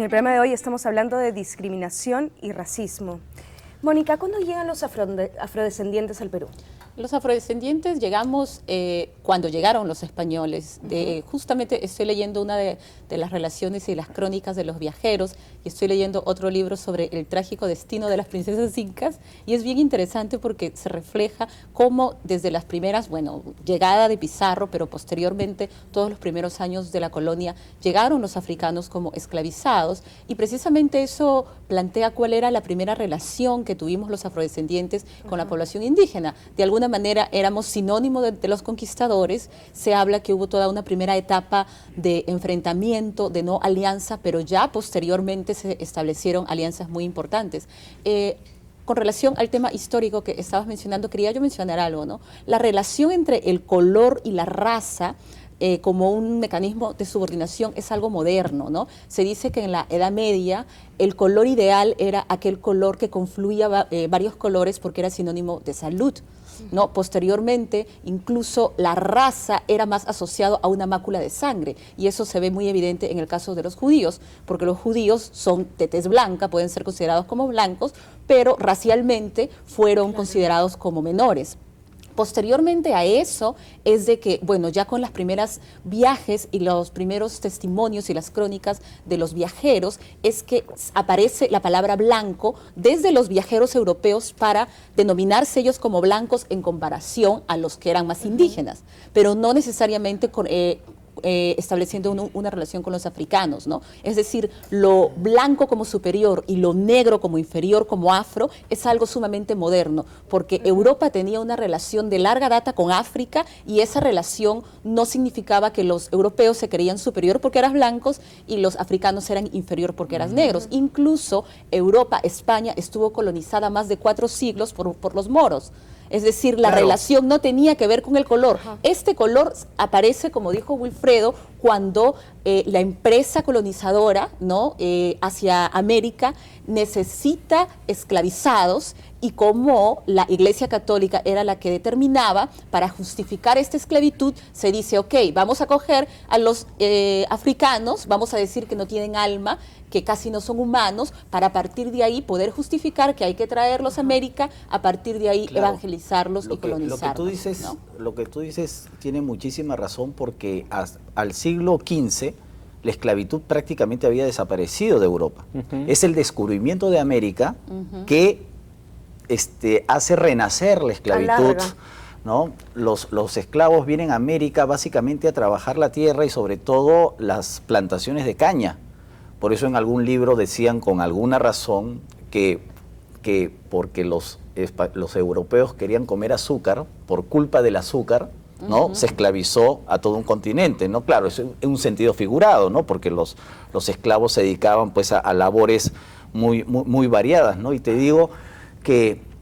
En el programa de hoy estamos hablando de discriminación y racismo. Mónica, ¿cuándo llegan los afrodescendientes al Perú? Los afrodescendientes llegamos cuando llegaron los españoles. Justamente estoy leyendo una de las relaciones y las crónicas de los viajeros y estoy leyendo otro libro sobre el trágico destino de las princesas incas y es bien interesante porque se refleja cómo desde las primeras, llegada de Pizarro, pero posteriormente todos los primeros años de la colonia llegaron los africanos como esclavizados y precisamente eso plantea cuál era la primera relación que tuvimos los afrodescendientes con la población indígena. De alguna manera éramos sinónimo de los conquistadores. Se habla que hubo toda una primera etapa de enfrentamiento, de no alianza, pero ya posteriormente se establecieron alianzas muy importantes. Con relación al tema histórico que estabas mencionando, quería yo mencionar algo, ¿no? La relación entre el color y la raza como un mecanismo de subordinación es algo moderno, ¿no? Se dice que en la Edad Media el color ideal era aquel color que confluía varios colores porque era sinónimo de salud, ¿no? Posteriormente, incluso la raza era más asociado a una mácula de sangre y eso se ve muy evidente en el caso de los judíos, porque los judíos son de tez blanca, pueden ser considerados como blancos, pero racialmente fueron considerados como menores. Posteriormente a eso es de que, ya con las primeras viajes y los primeros testimonios y las crónicas de los viajeros, es que aparece la palabra blanco desde los viajeros europeos para denominarse ellos como blancos en comparación a los que eran más indígenas, pero no necesariamente estableciendo una relación con los africanos, ¿no? Es decir, lo blanco como superior y lo negro como inferior, como afro, es algo sumamente moderno, porque Europa tenía una relación de larga data con África y esa relación no significaba que los europeos se creían superior porque eran blancos y los africanos eran inferior porque eran negros. Incluso Europa, España, estuvo colonizada más de 4 siglos por los moros. Es decir, la relación no tenía que ver con el color. Este color aparece, como dijo Wilfredo, cuando la empresa colonizadora, ¿no? Hacia América necesita esclavizados y como la Iglesia Católica era la que determinaba, para justificar esta esclavitud, se dice, ok, vamos a coger a los africanos, vamos a decir que no tienen alma, que casi no son humanos, para a partir de ahí poder justificar que hay que traerlos a América, a partir de ahí evangelizarlos y colonizarlos. Lo que tú dices tiene muchísima razón porque al siglo XV la esclavitud prácticamente había desaparecido de Europa. Es el descubrimiento de América que hace renacer la esclavitud, ¿no? Los esclavos vienen a América básicamente a trabajar la tierra y sobre todo las plantaciones de caña. Por eso en algún libro decían con alguna razón que porque los europeos querían comer azúcar, por culpa del azúcar, ¿no? Se esclavizó a todo un continente, ¿no? Claro, es un sentido figurado, ¿no? Porque los esclavos se dedicaban pues a labores muy variadas, ¿no? Y te digo que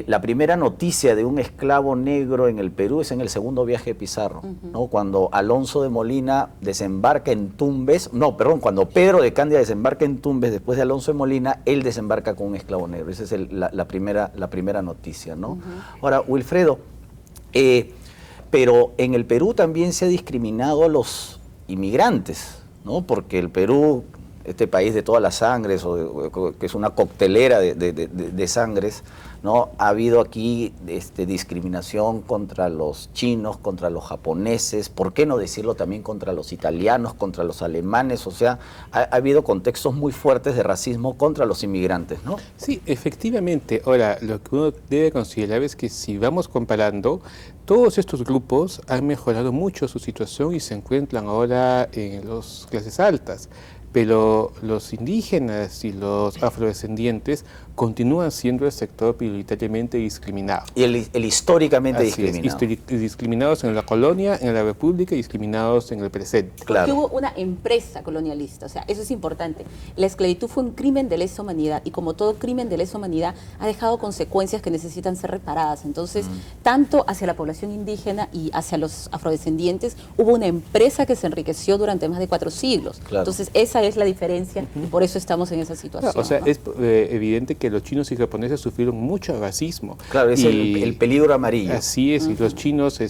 la primera noticia de un esclavo negro en el Perú es en el segundo viaje de Pizarro, ¿no? Cuando Alonso de Molina desembarca en Tumbes, cuando Pedro de Candia desembarca en Tumbes después de Alonso de Molina, él desembarca con un esclavo negro. Esa es la primera noticia, ¿no? Ahora, Wilfredo, pero en el Perú también se ha discriminado a los inmigrantes, ¿no? Porque el Perú, este país de todas las sangres, que es una coctelera de sangres, ¿no? Ha habido aquí discriminación contra los chinos, contra los japoneses, ¿por qué no decirlo también contra los italianos, contra los alemanes? O sea, ha habido contextos muy fuertes de racismo contra los inmigrantes, ¿no? Sí, efectivamente. Ahora, lo que uno debe considerar es que si vamos comparando, todos estos grupos han mejorado mucho su situación y se encuentran ahora en las clases altas. Pero los indígenas y los afrodescendientes continúan siendo el sector prioritariamente discriminado. Y el históricamente discriminado. Discriminados en la colonia, en la república y discriminados en el presente. Porque hubo una empresa colonialista, o sea, eso es importante. La esclavitud fue un crimen de lesa humanidad y como todo crimen de lesa humanidad ha dejado consecuencias que necesitan ser reparadas. Entonces, tanto hacia la población indígena y hacia los afrodescendientes, hubo una empresa que se enriqueció durante más de 4 siglos. Entonces, esa es la diferencia y por eso estamos en esa situación. O sea, ¿no? es evidente que los chinos y japoneses sufrieron mucho racismo. Claro, es el peligro amarillo. Así es, y los chinos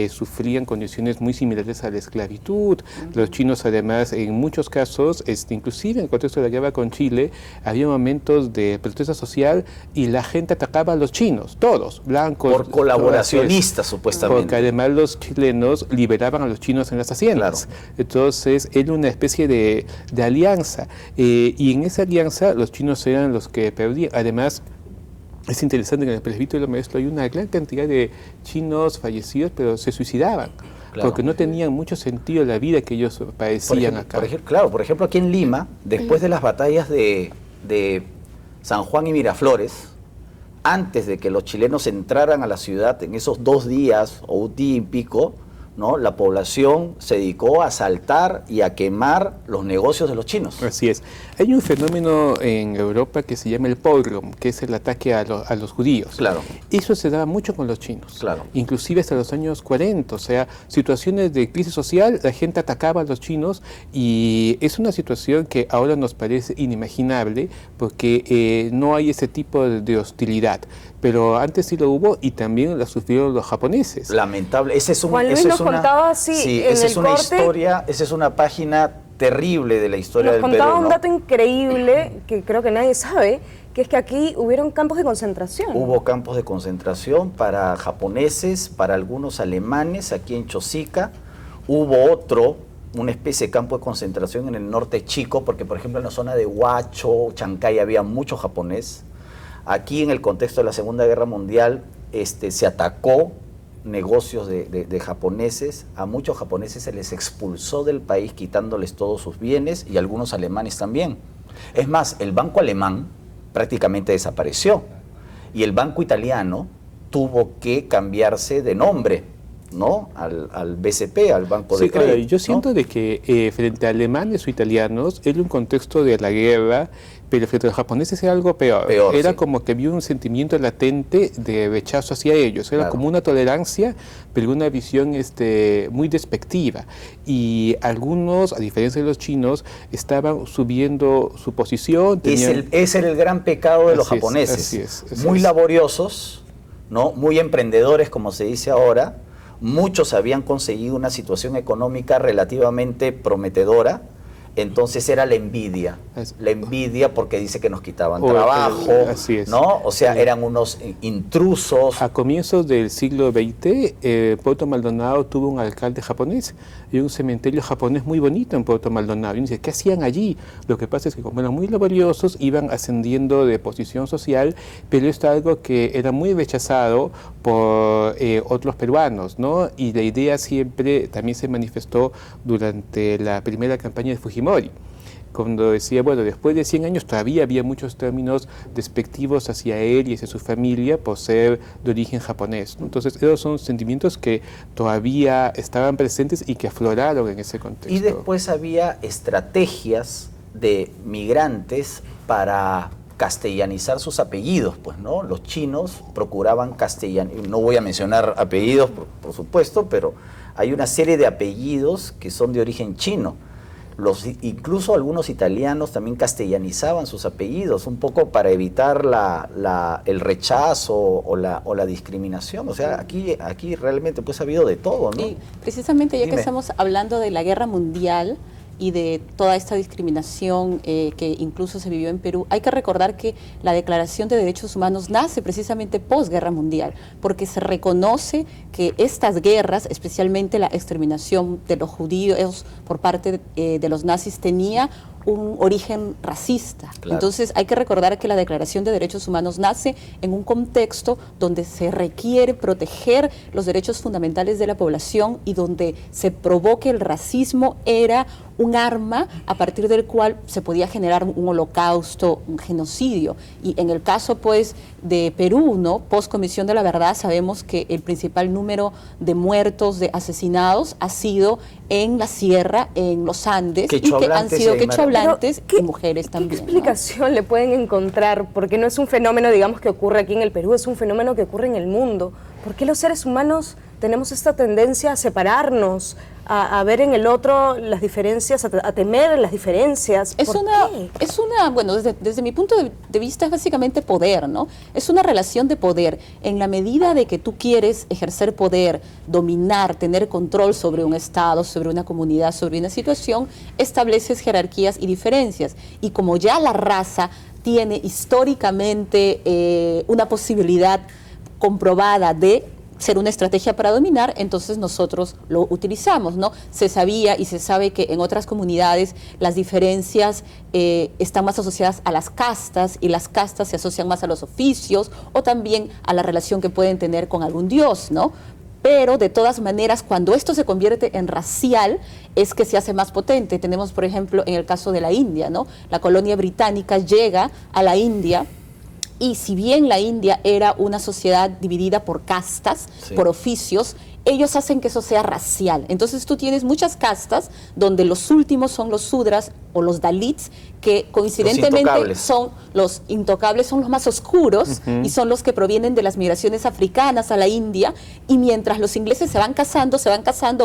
sufrían condiciones muy similares a la esclavitud. Los chinos, además, en muchos casos, inclusive en el contexto de la guerra con Chile, había momentos de protesta social y la gente atacaba a los chinos, todos, blancos. Por colaboracionistas, supuestamente. Porque además los chilenos liberaban a los chinos en las haciendas. Claro. Entonces, era una especie de alianza. Y en esa alianza, los chinos eran los que perdían. Además, es interesante que en el presbítero del maestro hay una gran cantidad de chinos fallecidos, pero se suicidaban. Claro. Porque no tenían mucho sentido la vida que ellos padecían acá. Por ejemplo, aquí en Lima, después de las batallas de San Juan y Miraflores, antes de que los chilenos entraran a la ciudad, en esos 2 días o un día y pico, ¿no? La población se dedicó a asaltar y a quemar los negocios de los chinos. Así es. Hay un fenómeno en Europa que se llama el pogrom, que es el ataque a los judíos. Claro. Eso se daba mucho con los chinos. Claro. Inclusive hasta los años 40. O sea, situaciones de crisis social, la gente atacaba a los chinos y es una situación que ahora nos parece inimaginable porque no hay ese tipo de hostilidad. Pero antes sí lo hubo y también la sufrieron los japoneses. Lamentable. Juan Luis nos contaba así en esa el es una corte, historia, esa es una página terrible de la historia del Perú. Nos contaba un ¿no? dato increíble que creo que nadie sabe, que es que aquí hubieron campos de concentración. Hubo campos de concentración para japoneses, para algunos alemanes, aquí en Chosica. Hubo una especie de campo de concentración en el norte chico, porque por ejemplo en la zona de Huacho, Chancay había mucho japonés. Aquí en el contexto de la Segunda Guerra Mundial se atacó negocios de japoneses, a muchos japoneses se les expulsó del país quitándoles todos sus bienes y algunos alemanes también. Es más, el banco alemán prácticamente desapareció y el banco italiano tuvo que cambiarse de nombre, ¿no? Al BCP, al Banco de Crédito. Claro, yo siento de que frente a alemanes o italianos era un contexto de la guerra, pero frente a los japoneses era algo peor. Era como que había un sentimiento latente de rechazo hacia ellos. Era como una tolerancia, pero una visión muy despectiva. Y algunos, a diferencia de los chinos, estaban subiendo su posición. Ese era el gran pecado de los japoneses. Muy laboriosos, ¿no? Muy emprendedores, como se dice ahora. Muchos habían conseguido una situación económica relativamente prometedora, entonces era la envidia porque dice que nos quitaban trabajo, ¿no? O sea, eran unos intrusos. A comienzos del siglo XX, Puerto Maldonado tuvo un alcalde japonés y un cementerio japonés muy bonito en Puerto Maldonado. Y dice, ¿qué hacían allí? Lo que pasa es que como eran muy laboriosos, iban ascendiendo de posición social, pero esto es algo que era muy rechazado por otros peruanos, ¿no? Y la idea siempre también se manifestó durante la primera campaña de Fujimori, cuando decía, bueno, después de 100 años todavía había muchos términos despectivos hacia él y hacia su familia por ser de origen japonés, ¿no? Entonces, esos son sentimientos que todavía estaban presentes y que afloraron en ese contexto. Y después había estrategias de migrantes para castellanizar sus apellidos, pues, ¿no? Los chinos procuraban castellanizar, no voy a mencionar apellidos, por supuesto, pero hay una serie de apellidos que son de origen chino. Incluso algunos italianos también castellanizaban sus apellidos, un poco para evitar el rechazo o la discriminación. O sea, aquí realmente pues ha habido de todo, ¿no? Y precisamente ya que estamos hablando de la guerra mundial y de toda esta discriminación que incluso se vivió en Perú, hay que recordar que la Declaración de Derechos Humanos nace precisamente posguerra mundial, porque se reconoce que estas guerras, especialmente la exterminación de los judíos por parte de los nazis, tenía un origen racista. Claro. Entonces hay que recordar que la Declaración de Derechos Humanos nace en un contexto donde se requiere proteger los derechos fundamentales de la población y donde se probó que el racismo era un arma a partir del cual se podía generar un holocausto, un genocidio. Y en el caso pues de Perú, ¿no? Post Comisión de la Verdad, sabemos que el principal número de muertos, de asesinados, ha sido en la sierra, en los Andes, y que han sido quechohablantes y mujeres también. ¿Qué explicación le pueden encontrar? Porque no es un fenómeno, digamos, que ocurre aquí en el Perú, es un fenómeno que ocurre en el mundo. ¿Por qué los seres humanos tenemos esta tendencia a separarnos, a ver en el otro las diferencias, a temer las diferencias. Es una, bueno, desde mi punto de vista es básicamente poder, ¿no? Es una relación de poder. En la medida de que tú quieres ejercer poder, dominar, tener control sobre un estado, sobre una comunidad, sobre una situación, estableces jerarquías y diferencias. Y como ya la raza tiene históricamente una posibilidad comprobada de ser una estrategia para dominar, entonces nosotros lo utilizamos, ¿no? Se sabía y se sabe que en otras comunidades las diferencias están más asociadas a las castas, y las castas se asocian más a los oficios o también a la relación que pueden tener con algún dios, ¿no? Pero de todas maneras, cuando esto se convierte en racial, es que se hace más potente. Tenemos, por ejemplo, en el caso de la India, ¿no? La colonia británica llega a la India. Y si bien la India era una sociedad dividida por castas, sí, por oficios, ellos hacen que eso sea racial. Entonces tú tienes muchas castas donde los últimos son los sudras o los dalits, que coincidentemente son los intocables, son los más oscuros, y son los que provienen de las migraciones africanas a la India, y mientras los ingleses se van casando,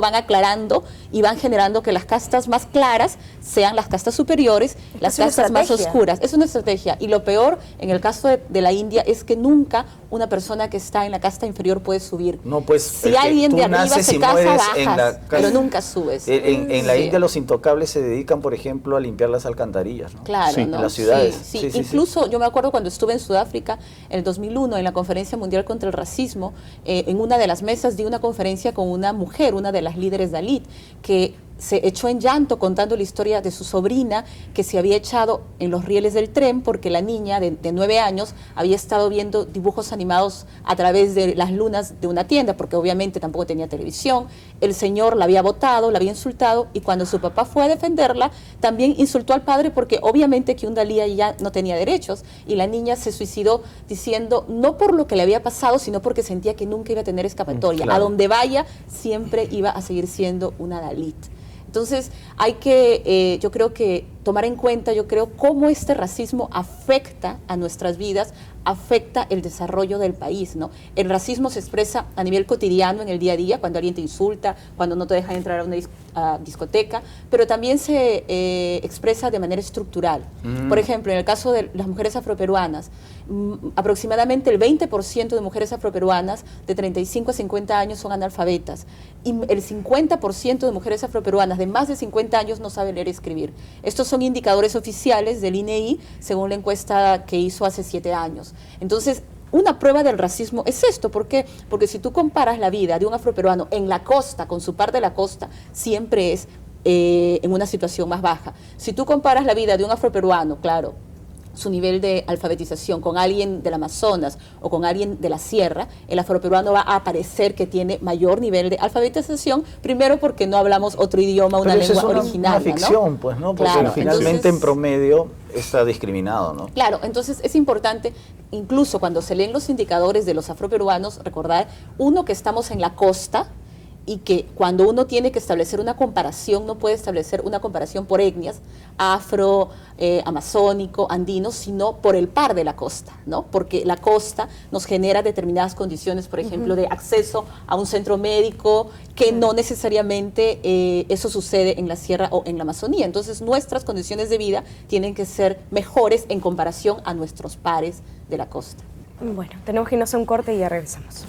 van aclarando y van generando que las castas más claras sean las castas superiores, las castas más oscuras. Es una estrategia, y lo peor en el caso de la India es que nunca una persona que está en la casta inferior puede subir. No, pues si alguien de arriba se casa, bajas, pero nunca subes. En la India los intocables se dedican, por ejemplo, a limpiar las alcantarillas, ¿no? Claro, sí, ¿no? En las ciudades. Sí. Incluso yo me acuerdo cuando estuve en Sudáfrica en el 2001 en la Conferencia Mundial contra el Racismo, en una de las mesas di una conferencia con una mujer, una de las líderes Dalit, que se echó en llanto contando la historia de su sobrina que se había echado en los rieles del tren porque la niña de 9 años había estado viendo dibujos animados a través de las lunas de una tienda, porque obviamente tampoco tenía televisión. El señor la había botado, la había insultado, y cuando su papá fue a defenderla, también insultó al padre porque obviamente que un Dalí ya no tenía derechos, y la niña se suicidó diciendo no por lo que le había pasado, sino porque sentía que nunca iba a tener escapatoria. Claro. A donde vaya siempre iba a seguir siendo una Dalit. Entonces hay que, yo creo que tomar en cuenta, cómo este racismo afecta a nuestras vidas, afecta el desarrollo del país, ¿no? El racismo se expresa a nivel cotidiano, en el día a día, cuando alguien te insulta, cuando no te dejan entrar a una discoteca, pero también se expresa de manera estructural. Por ejemplo, en el caso de las mujeres afroperuanas, aproximadamente el 20% de mujeres afroperuanas de 35 a 50 años son analfabetas, y el 50% de mujeres afroperuanas de más de 50 años no saben leer y escribir. Estos son indicadores oficiales del INEI, según la encuesta que hizo hace 7 años. Entonces, una prueba del racismo es esto. ¿Por qué? Porque si tú comparas la vida de un afroperuano en la costa, con su par de la costa, siempre es en una situación más baja. Si tú comparas la vida de un afroperuano, claro, su nivel de alfabetización con alguien del Amazonas o con alguien de la sierra, el afroperuano va a aparecer que tiene mayor nivel de alfabetización, primero porque no hablamos otro idioma, una lengua originaria, una ficción, ¿no? Pues, ¿no? Porque claro, finalmente entonces, en promedio está discriminado, ¿no? Claro, entonces es importante, incluso cuando se leen los indicadores de los afroperuanos, recordar, uno, que estamos en la costa, y que cuando uno tiene que establecer una comparación, no puede establecer una comparación por etnias, afro, amazónico, andino, sino por el par de la costa, ¿no? Porque la costa nos genera determinadas condiciones, por ejemplo, de acceso a un centro médico, que no necesariamente eso sucede en la sierra o en la Amazonía. Entonces, nuestras condiciones de vida tienen que ser mejores en comparación a nuestros pares de la costa. Bueno, tenemos que irnos a un corte y ya regresamos.